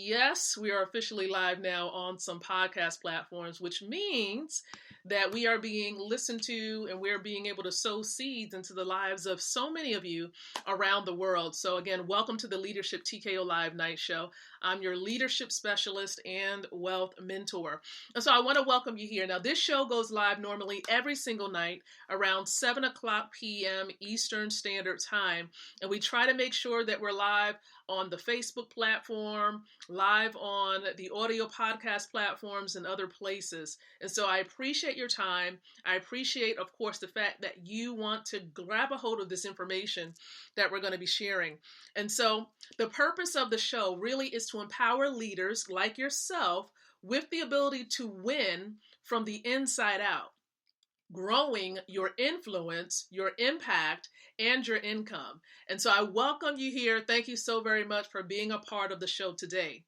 Yes, we are officially live now on some podcast platforms, which means that we are being listened to and we're being able to sow seeds into the lives of so many of you around the world. So again, welcome to the Leadership TKO Live Night Show. I'm your leadership specialist and wealth mentor. And so I want to welcome you here. Now, this show goes live normally every single night around 7 o'clock p.m. Eastern Standard Time. And we try to make sure that we're live on the Facebook platform, live on the audio podcast platforms and other places. And so I appreciate your time. I appreciate, of course, the fact that you want to grab a hold of this information that we're going to be sharing. And so the purpose of the show really is to empower leaders like yourself with the ability to win from the inside out, growing your influence, your impact, and your income. And so I welcome you here. Thank you so very much for being a part of the show today.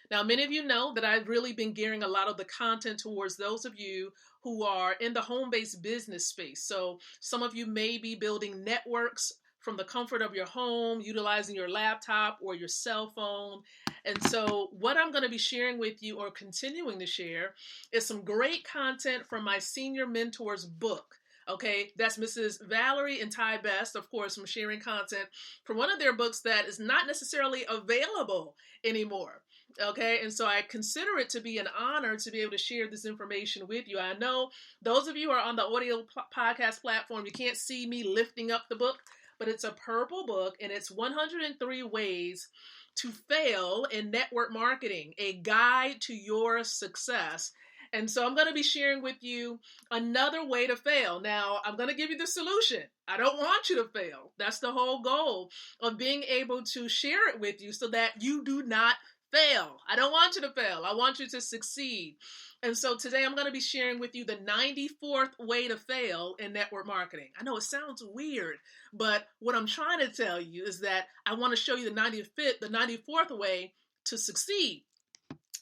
Now, many of you know that I've really been gearing a lot of the content towards those of you who are in the home-based business space. So some of you may be building networks from the comfort of your home, utilizing your laptop or your cell phone. And so what I'm going to be sharing with you, or continuing to share, is some great content from my senior mentor's book. Okay, that's Mrs. Valerie and Ty Best, of course, from sharing content from one of their books that is not necessarily available anymore. Okay, and so I consider it to be an honor to be able to share this information with you. I know those of you who are on the audio podcast platform, you can't see me lifting up the book, but it's a purple book and it's 103 Ways to Fail in Network Marketing, a guide to your success. And so I'm going to be sharing with you another way to fail. Now, I'm going to give you the solution. I don't want you to fail. That's the whole goal of being able to share it with you so that you do not fail. I don't want you to fail. I want you to succeed. And so today I'm going to be sharing with you the 94th way to fail in network marketing. I know it sounds weird, but what I'm trying to tell you is that I want to show you the 94th way to succeed.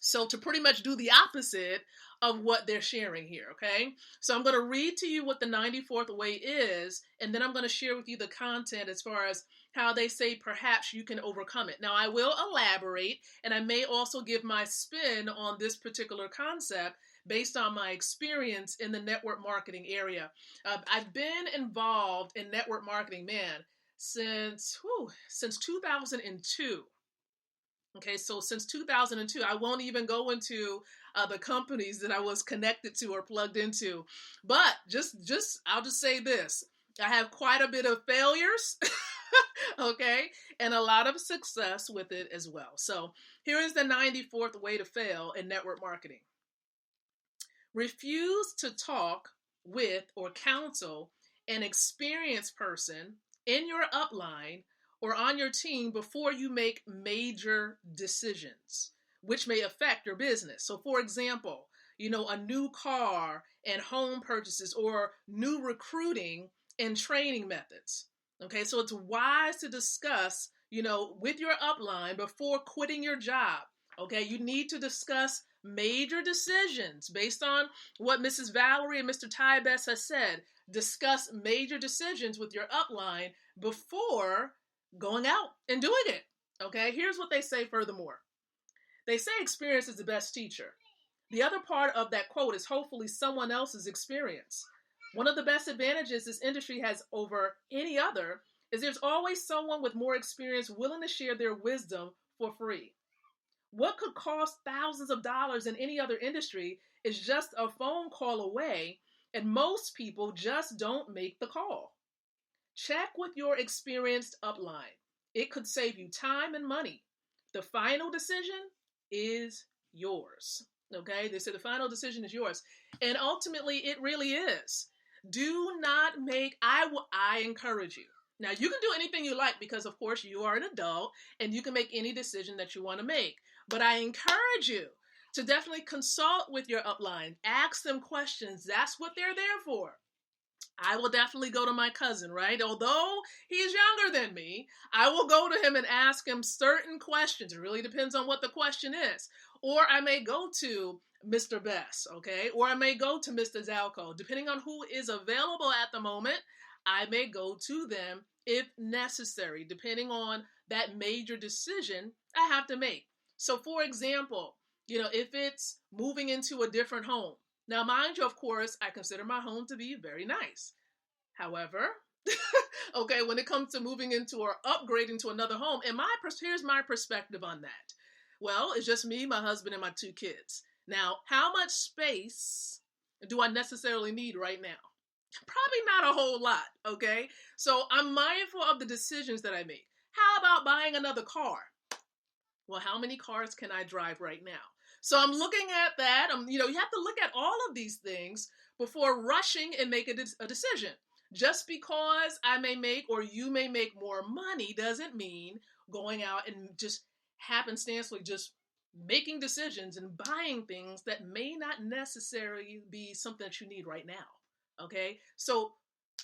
So to pretty much do the opposite of what they're sharing here, okay? So I'm going to read to you what the 94th way is, and then I'm going to share with you the content as far as how they say perhaps you can overcome it. Now, I will elaborate, and I may also give my spin on this particular concept based on my experience in the network marketing area. I've been involved in network marketing, since 2002. Okay, so since 2002, I won't even go into the companies that I was connected to or plugged into. But I'll just say this. I have quite a bit of failures, okay, and a lot of success with it as well. So here is the 94th way to fail in network marketing. Refuse to talk with or counsel an experienced person in your upline or on your team before you make major decisions, which may affect your business. So for example, a new car and home purchases, or new recruiting and training methods. Okay, so it's wise to discuss, with your upline before quitting your job. Okay, you need to discuss major decisions based on what Mrs. Valerie and Mr. Ty Best has said. Discuss major decisions with your upline before going out and doing it. Okay, here's what they say furthermore. They say experience is the best teacher. The other part of that quote is hopefully someone else's experience. One of the best advantages this industry has over any other is there's always someone with more experience willing to share their wisdom for free. What could cost thousands of dollars in any other industry is just a phone call away, and most people just don't make the call. Check with your experienced upline. It could save you time and money. The final decision is yours. Okay, they say the final decision is yours. And ultimately, it really is. Do not make, I encourage you. Now, you can do anything you like because, of course, you are an adult and you can make any decision that you want to make. But I encourage you to definitely consult with your upline. Ask them questions. That's what they're there for. I will definitely go to my cousin, right? Although he's younger than me, I will go to him and ask him certain questions. It really depends on what the question is. Or I may go to Mr. Best, okay? Or I may go to Mr. Zalco. Depending on who is available at the moment, I may go to them if necessary, depending on that major decision I have to make. So for example, if it's moving into a different home. Now, mind you, of course, I consider my home to be very nice. However, okay, when it comes to moving into or upgrading to another home, and here's my perspective on that. Well, it's just me, my husband, and my 2 kids. Now, how much space do I necessarily need right now? Probably not a whole lot, okay? So I'm mindful of the decisions that I make. How about buying another car? Well, how many cars can I drive right now? So I'm looking at that. You have to look at all of these things before rushing and make a decision. Just because I may make or you may make more money doesn't mean going out and just happenstancely just making decisions and buying things that may not necessarily be something that you need right now. Okay? So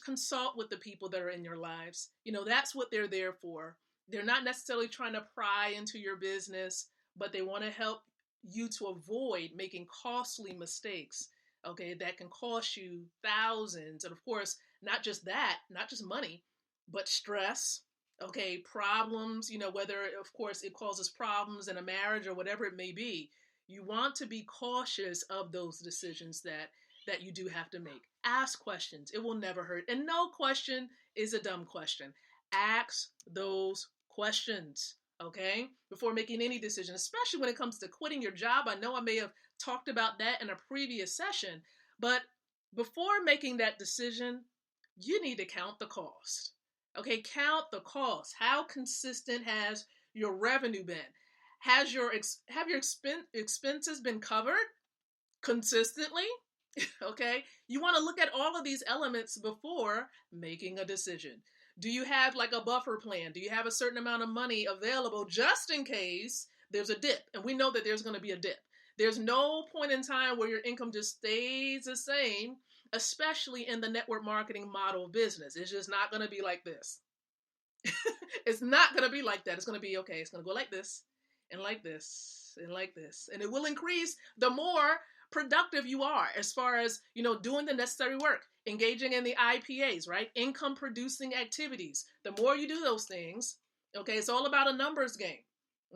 consult with the people that are in your lives. That's what they're there for. They're not necessarily trying to pry into your business, but they want to help you to avoid making costly mistakes, okay, that can cost you thousands. And of course, not just that, not just money, but stress, okay, problems, whether, of course, it causes problems in a marriage or whatever it may be. You want to be cautious of those decisions that you do have to make. Ask questions. It will never hurt. And no question is a dumb question. Ask those questions, okay, before making any decision, especially when it comes to quitting your job. I know I may have talked about that in a previous session, but before making that decision, you need to count the cost. Okay, count the cost. How consistent has your revenue been? Have your expenses been covered consistently? Okay, you want to look at all of these elements before making a decision. Do you have like a buffer plan? Do you have a certain amount of money available just in case there's a dip? And we know that there's going to be a dip. There's no point in time where your income just stays the same, especially in the network marketing model of business. It's just not going to be like this. It's not going to be like that. It's going to be, okay, it's going to go like this and like this and like this. And it will increase the more productive you are as far as, doing the necessary work, engaging in the IPAs, right? Income producing activities. The more you do those things, okay, it's all about a numbers game.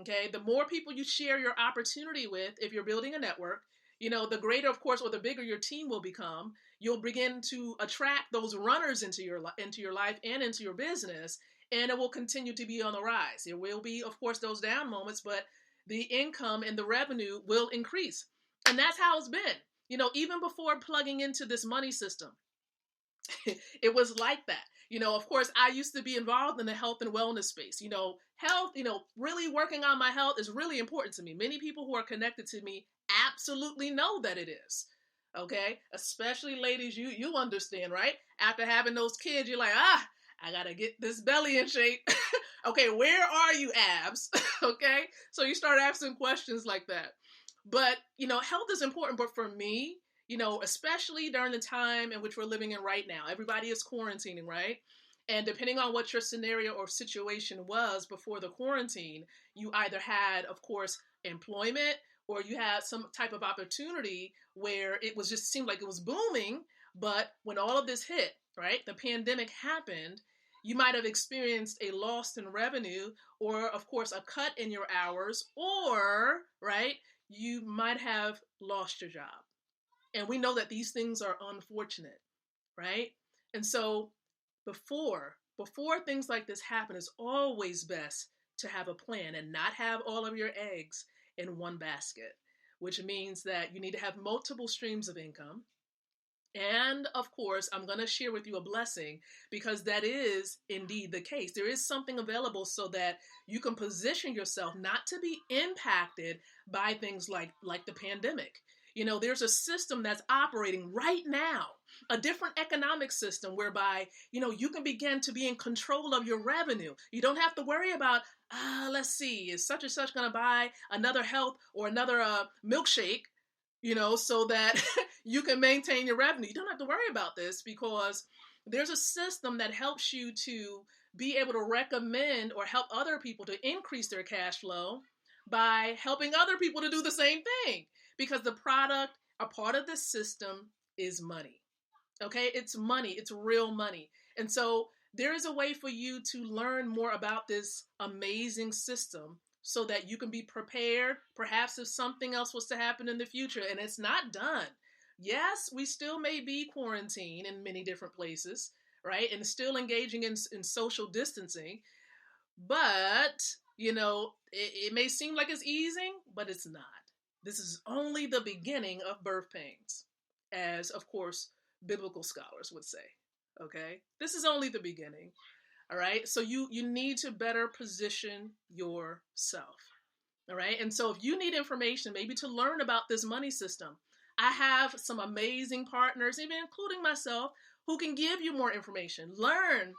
Okay, the more people you share your opportunity with, if you're building a network, the greater, of course, or the bigger your team will become. You'll begin to attract those runners into your life and into your business, and it will continue to be on the rise. There will be, of course, those down moments, but the income and the revenue will increase. And that's how it's been. Even before plugging into this money system, it was like that. Of course, I used to be involved in the health and wellness space. Health, really working on my health is really important to me. Many people who are connected to me absolutely know that it is. Okay? Especially ladies, you understand, right? After having those kids, you're like, I gotta get this belly in shape. Okay, where are you, abs? Okay? So you start asking questions like that. But, health is important. But for me, especially during the time in which we're living in right now, everybody is quarantining, right? And depending on what your scenario or situation was before the quarantine, you either had, of course, employment, or you had some type of opportunity where it was just seemed like it was booming. But when all of this hit, right, the pandemic happened, you might have experienced a loss in revenue, or, of course, a cut in your hours, or, right, you might have lost your job. And we know that these things are unfortunate, right? And so before things like this happen, it's always best to have a plan and not have all of your eggs in one basket, which means that you need to have multiple streams of income. And of course, I'm going to share with you a blessing, because that is indeed the case. There is something available so that you can position yourself not to be impacted by things like the pandemic. There's a system that's operating right now, a different economic system whereby, you can begin to be in control of your revenue. You don't have to worry about, let's see, is such and such going to buy another health or another milkshake, so that you can maintain your revenue. You don't have to worry about this, because there's a system that helps you to be able to recommend or help other people to increase their cash flow by helping other people to do the same thing. Because a part of the system is money. Okay, it's money, it's real money. And so there is a way for you to learn more about this amazing system so that you can be prepared, perhaps if something else was to happen in the future. And it's not done. Yes, we still may be quarantined in many different places, right? And still engaging in social distancing. But, it may seem like it's easing, but it's not. This is only the beginning of birth pains, as, of course, biblical scholars would say. Okay? This is only the beginning. All right? So you need to better position yourself. All right? And so if you need information, maybe to learn about this money system, I have some amazing partners, even including myself, who can give you more information. Learn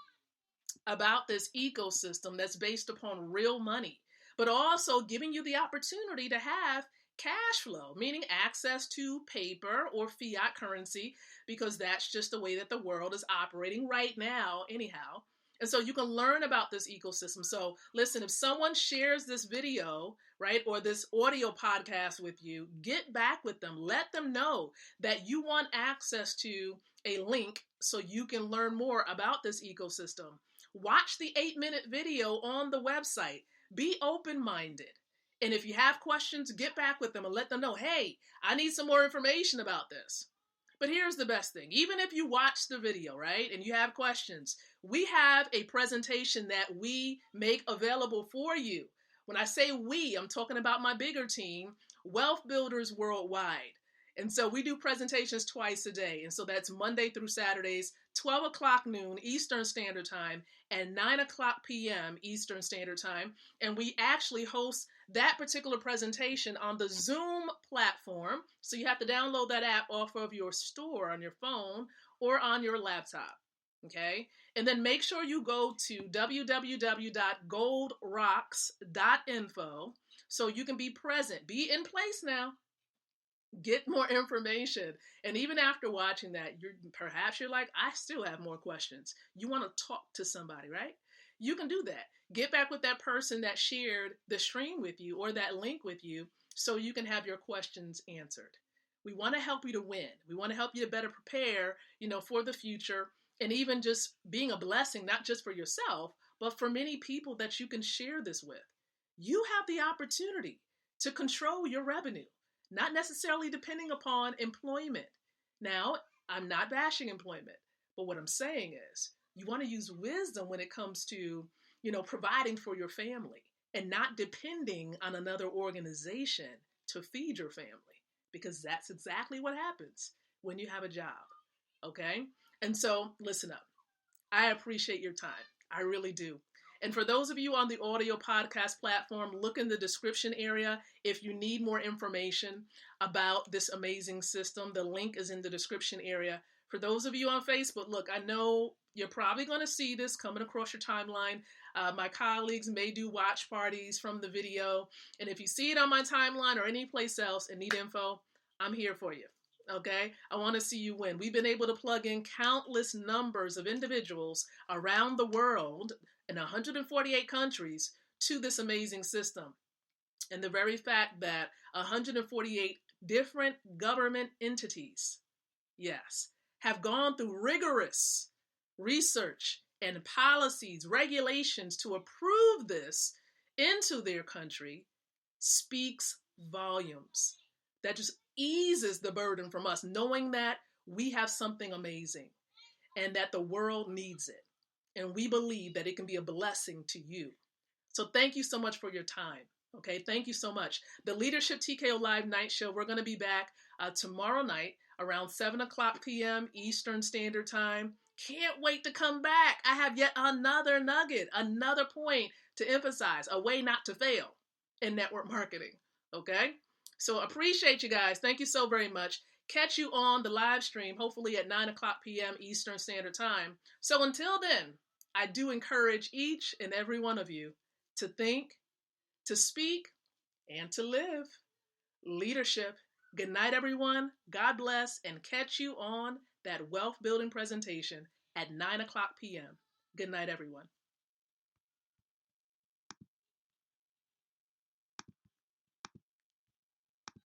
about this ecosystem that's based upon real money, but also giving you the opportunity to have cash flow, meaning access to paper or fiat currency, because that's just the way that the world is operating right now, anyhow. And so you can learn about this ecosystem. So listen, if someone shares this video, right, or this audio podcast with you, get back with them. Let them know that you want access to a link so you can learn more about this ecosystem. Watch the 8-minute video on the website. Be open-minded. And if you have questions, get back with them and let them know, hey, I need some more information about this. But here's the best thing. Even if you watch the video, right, and you have questions, we have a presentation that we make available for you. When I say we, I'm talking about my bigger team, Wealth Builders Worldwide. And so we do presentations twice a day. And so that's Monday through Saturdays, 12 o'clock noon Eastern Standard Time and 9 o'clock p.m. Eastern Standard Time. And we actually host that particular presentation on the Zoom platform. So you have to download that app off of your store on your phone or on your laptop. Okay. And then make sure you go to www.goldrocks.info so you can be present. Be in place now. Get more information. And even after watching that, perhaps you're like, I still have more questions. You want to talk to somebody, right? You can do that. Get back with that person that shared the stream with you or that link with you so you can have your questions answered. We want to help you to win. We want to help you to better prepare, for the future, and even just being a blessing, not just for yourself, but for many people that you can share this with. You have the opportunity to control your revenue, not necessarily depending upon employment. Now, I'm not bashing employment, but what I'm saying is you want to use wisdom when it comes to, providing for your family and not depending on another organization to feed your family, because that's exactly what happens when you have a job. Okay? And so listen up. I appreciate your time. I really do. And for those of you on the audio podcast platform, look in the description area if you need more information about this amazing system. The link is in the description area. For those of you on Facebook, look, I know you're probably going to see this coming across your timeline. My colleagues may do watch parties from the video. And if you see it on my timeline or any place else and need info, I'm here for you. Okay, I want to see you win. We've been able to plug in countless numbers of individuals around the world in 148 countries to this amazing system. And the very fact that 148 different government entities, yes, have gone through rigorous research and policies, regulations to approve this into their country speaks volumes. That just eases the burden from us, knowing that we have something amazing and that the world needs it. And we believe that it can be a blessing to you. So thank you so much for your time. Okay, thank you so much. The Leadership TKO Live Night Show, we're going to be back tomorrow night around 7 o'clock p.m. Eastern Standard Time. Can't wait to come back. I have yet another nugget, another point to emphasize, a way not to fail in network marketing. Okay? So appreciate you guys. Thank you so very much. Catch you on the live stream, hopefully at 9 o'clock p.m. Eastern Standard Time. So until then, I do encourage each and every one of you to think, to speak, and to live. Leadership. Good night, everyone. God bless, and catch you on that wealth building presentation at 9 o'clock p.m. Good night, everyone.